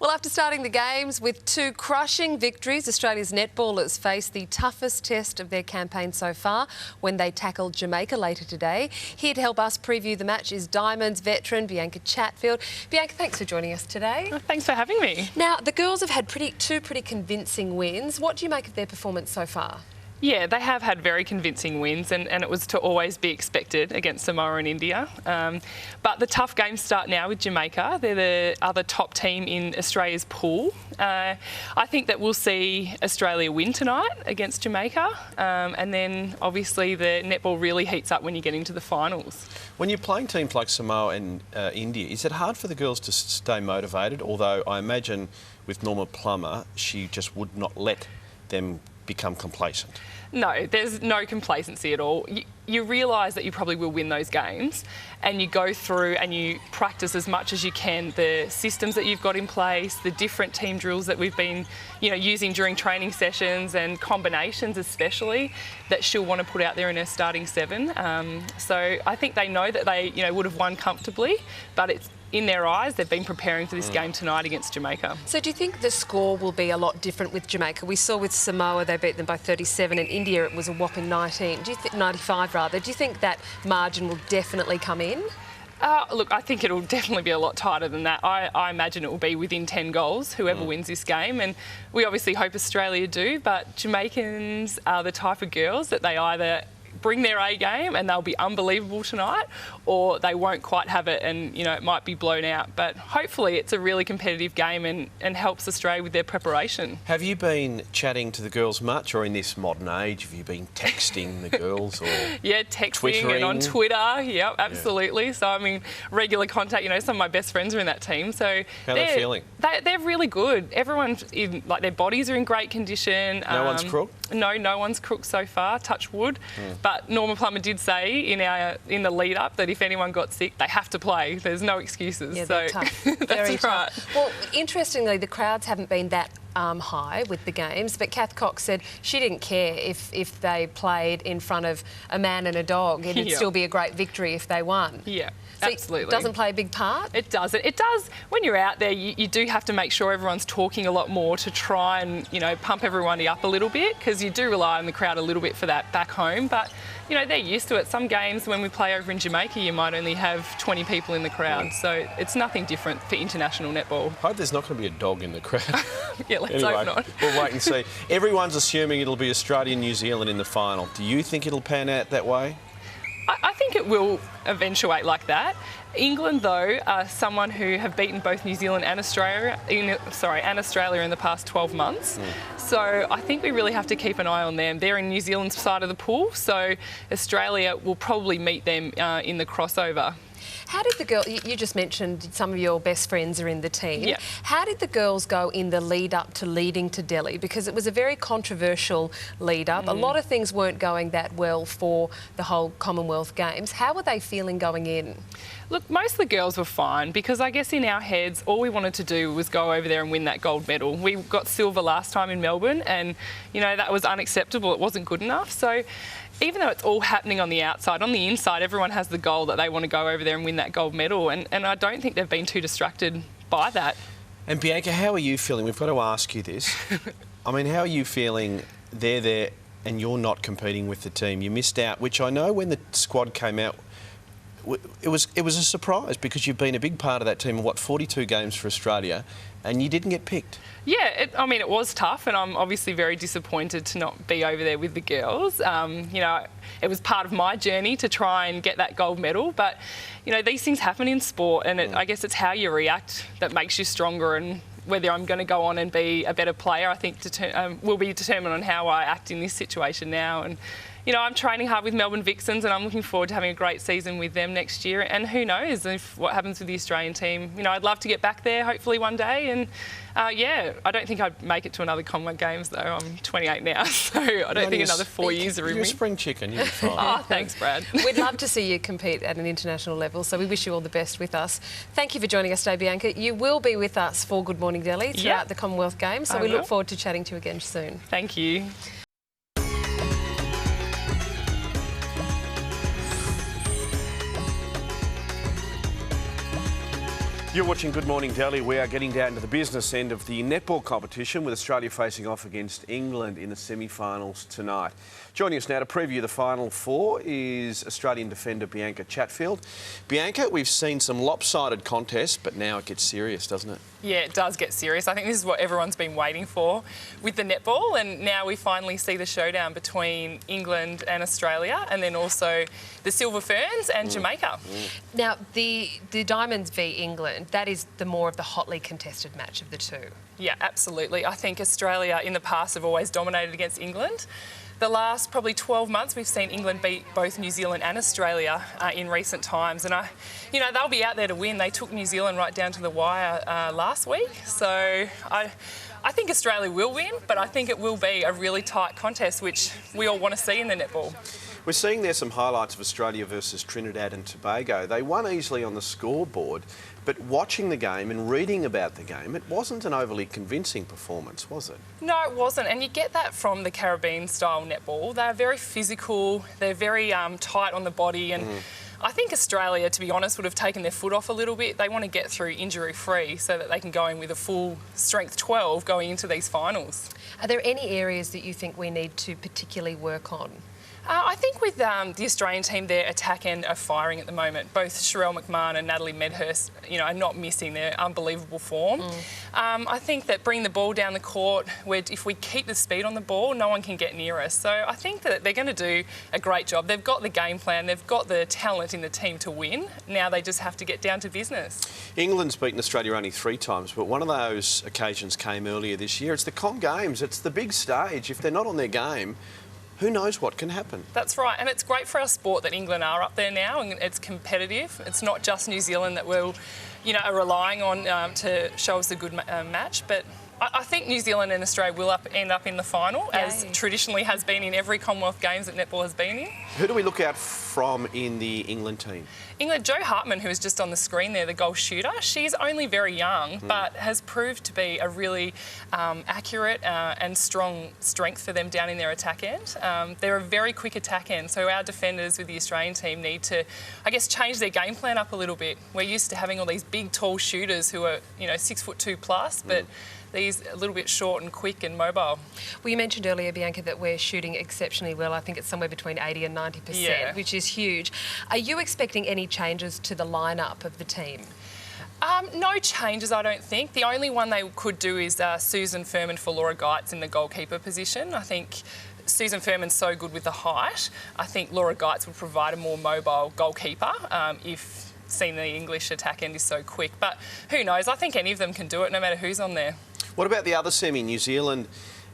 Well, after starting the Games with 2 crushing victories, Australia's netballers face the toughest test of their campaign so far when they tackle Jamaica later today. Here to help us preview the match is Diamonds veteran Bianca Chatfield. Bianca, thanks for joining us today. Oh, thanks for having me. Now, the girls have had two pretty convincing wins. What do you make of their performance so far? Yeah, they have had very convincing wins and it was to always be expected against Samoa and India. But the tough games start now with Jamaica. They're the other top team in Australia's pool. I think that we'll see Australia win tonight against Jamaica, and then obviously the netball really heats up when you get into the finals. When you're playing teams like Samoa and India, is it hard for the girls to stay motivated? Although I imagine with Norma Plummer, she just would not let them become complacent. No, there's no complacency at all. You realise that you probably will win those games, and you go through and you practice as much as you can the systems that you've got in place, the different team drills that we've been, using during training sessions, and combinations especially that she'll want to put out there in her starting 7. So I think they know that they, would have won comfortably, but it's in their eyes, they've been preparing for this game tonight against Jamaica. So do you think the score will be a lot different with Jamaica? We saw with Samoa, they beat them by 37, and India, it was a whopping 95 rather. Do you think that margin will definitely come in? Look, I think it'll definitely be a lot tighter than that. I imagine it will be within 10 goals, whoever wins this game. And we obviously hope Australia do, but Jamaicans are the type of girls that they either bring their A game and they'll be unbelievable tonight, or they won't quite have it and, it might be blown out. But hopefully it's a really competitive game and helps Australia with their preparation. Have you been chatting to the girls much, or in this modern age, have you been texting the girls or Yeah, texting Twittering? And on Twitter. Yep, absolutely. Yeah. So, I mean, regular contact. Some of my best friends are in that team. So how are they feeling? They're really good. Everyone's in, their bodies are in great condition. No one's crook? No one's crook so far, touch wood. But Norma Plummer did say in the lead up that if anyone got sick, they have to play. There's no excuses. Yeah, they're tough. Very that's right. Tough. Well, interestingly, the crowds haven't been that high with the games, but Kath Cox said she didn't care if they played in front of a man and a dog. It'd still be a great victory if they won. Yeah. So absolutely. It doesn't play a big part? It doesn't. It does. When you're out there, you do have to make sure everyone's talking a lot more to try and, pump everyone up a little bit, because you do rely on the crowd a little bit for that back home. But, they're used to it. Some games when we play over in Jamaica, you might only have 20 people in the crowd. So it's nothing different for international netball. I hope there's not going to be a dog in the crowd. Yeah, let's hope not. We'll wait and see. Everyone's assuming it'll be Australia and New Zealand in the final. Do you think it'll pan out that way? I think it will eventuate like that. England, though, are someone who have beaten both New Zealand and Australia in the past 12 months. So I think we really have to keep an eye on them. They're in New Zealand's side of the pool, so Australia will probably meet them in the crossover. How did the girls, you just mentioned some of your best friends are in the team. Yeah. How did the girls go in the lead up to leading to Delhi? Because it was a very controversial lead up. A lot of things weren't going that well for the whole Commonwealth Games. How were they feeling going in? Look, most of the girls were fine, because I guess in our heads, all we wanted to do was go over there and win that gold medal. We got silver last time in Melbourne and, that was unacceptable. It wasn't good enough. So even though it's all happening on the outside, on the inside, everyone has the goal that they want to go over there and win that gold medal. And I don't think they've been too distracted by that. And Bianca, how are you feeling? We've got to ask you this. I mean, how are you feeling? They're there and you're not competing with the team. You missed out, which I know when the squad came out, it was a surprise, because you've been a big part of that team, 42 games for Australia, and you didn't get picked. Yeah, it was tough, and I'm obviously very disappointed to not be over there with the girls. It was part of my journey to try and get that gold medal, but, these things happen in sport, and I guess it's how you react that makes you stronger, and whether I'm going to go on and be a better player, I think will be determined on how I act in this situation now. And I'm training hard with Melbourne Vixens, and I'm looking forward to having a great season with them next year. And who knows what happens with the Australian team. I'd love to get back there, hopefully one day. And I don't think I'd make it to another Commonwealth Games, though. I'm 28 now, so I don't think another 4 years are in me. You're a spring chicken, you'll be fine. Oh, thanks, Brad. We'd love to see you compete at an international level, so we wish you all the best with us. Thank you for joining us today, Bianca. You will be with us for Good Morning Delhi throughout the Commonwealth Games, so we look forward to chatting to you again soon. Thank you. You're watching Good Morning Delhi. We are getting down to the business end of the netball competition with Australia facing off against England in the semi-finals tonight. Joining us now to preview the Final Four is Australian defender Bianca Chatfield. Bianca, we've seen some lopsided contests, but now it gets serious, doesn't it? Yeah, it does get serious. I think this is what everyone's been waiting for with the netball, and now we finally see the showdown between England and Australia, and then also the Silver Ferns and Jamaica. Now, the Diamonds v England, that is the more of the hotly contested match of the two. Yeah, absolutely. I think Australia in the past have always dominated against England. The last probably 12 months, we've seen England beat both New Zealand and Australia in recent times, and they'll be out there to win. They took New Zealand right down to the wire last week, so I think Australia will win, but I think it will be a really tight contest, which we all want to see in the netball. We're seeing there some highlights of Australia versus Trinidad and Tobago. They won easily on the scoreboard, but watching the game and reading about the game, it wasn't an overly convincing performance, was it? No, it wasn't, and you get that from the Caribbean-style netball. They're very physical, they're very tight on the body, and I think Australia, to be honest, would have taken their foot off a little bit. They want to get through injury-free so that they can go in with a full strength 12 going into these finals. Are there any areas that you think we need to particularly work on? I think with the Australian team, their attack end are firing at the moment. Both Sherelle McMahon and Natalie Medhurst, are not missing their unbelievable form. I think that bringing the ball down the court, where if we keep the speed on the ball, no one can get near us. So I think that they're going to do a great job. They've got the game plan, they've got the talent in the team to win. Now they just have to get down to business. England's beaten Australia only 3 times, but one of those occasions came earlier this year. It's the Com Games, it's the big stage. If they're not on their game, who knows what can happen? That's right, and it's great for our sport that England are up there now, and it's competitive. It's not just New Zealand that we'll, are relying on to show us a good match, but I think New Zealand and Australia will end up in the final, as traditionally has been in every Commonwealth Games that netball has been in. Who do we look out from in the England team? England, Jo Hartman, who is just on the screen there, the goal shooter, she's only very young, but has proved to be a really accurate and strong strength for them down in their attack end. They're a very quick attack end, so our defenders with the Australian team need to, change their game plan up a little bit. We're used to having all these big, tall shooters who are, 6'2" plus, but these a little bit short and quick and mobile. Well, you mentioned earlier, Bianca, that we're shooting exceptionally well. I think it's somewhere between 80 and 90%, which is huge. Are you expecting any changes to the lineup of the team? No changes, I don't think. The only one they could do is Susan Furman for Laura Geitz in the goalkeeper position. I think Susan Furman's so good with the height. I think Laura Geitz would provide a more mobile goalkeeper if seeing the English attack end is so quick. But who knows? I think any of them can do it, no matter who's on there. What about the other semi, New Zealand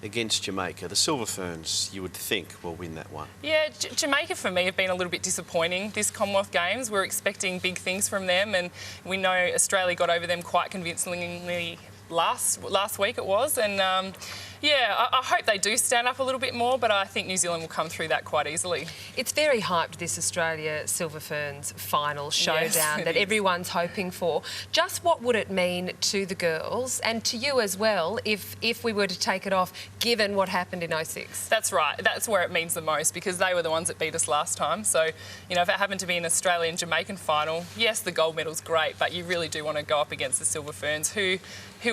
against Jamaica? The Silver Ferns, you would think, will win that one. Yeah, Jamaica for me have been a little bit disappointing this Commonwealth Games. We're expecting big things from them, and we know Australia got over them quite convincingly last week it was, and I hope they do stand up a little bit more, but I think New Zealand will come through that quite easily. It's very hyped, this Australia Silver Ferns final showdown that everyone's hoping for. Just what would it mean to the girls and to you as well if we were to take it off, given what happened in 06? That's right. That's where it means the most, because they were the ones that beat us last time. So, if it happened to be an Australian-Jamaican final, yes, the gold medal's great, but you really do want to go up against the Silver Ferns, who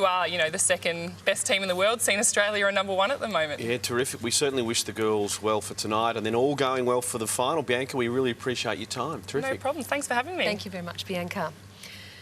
are, the second best team in the world, seeing Australia are number 1 at the moment. Yeah, terrific. We certainly wish the girls well for tonight, and then all going well for the final. Bianca, we really appreciate your time. Terrific. No problem. Thanks for having me. Thank you very much, Bianca.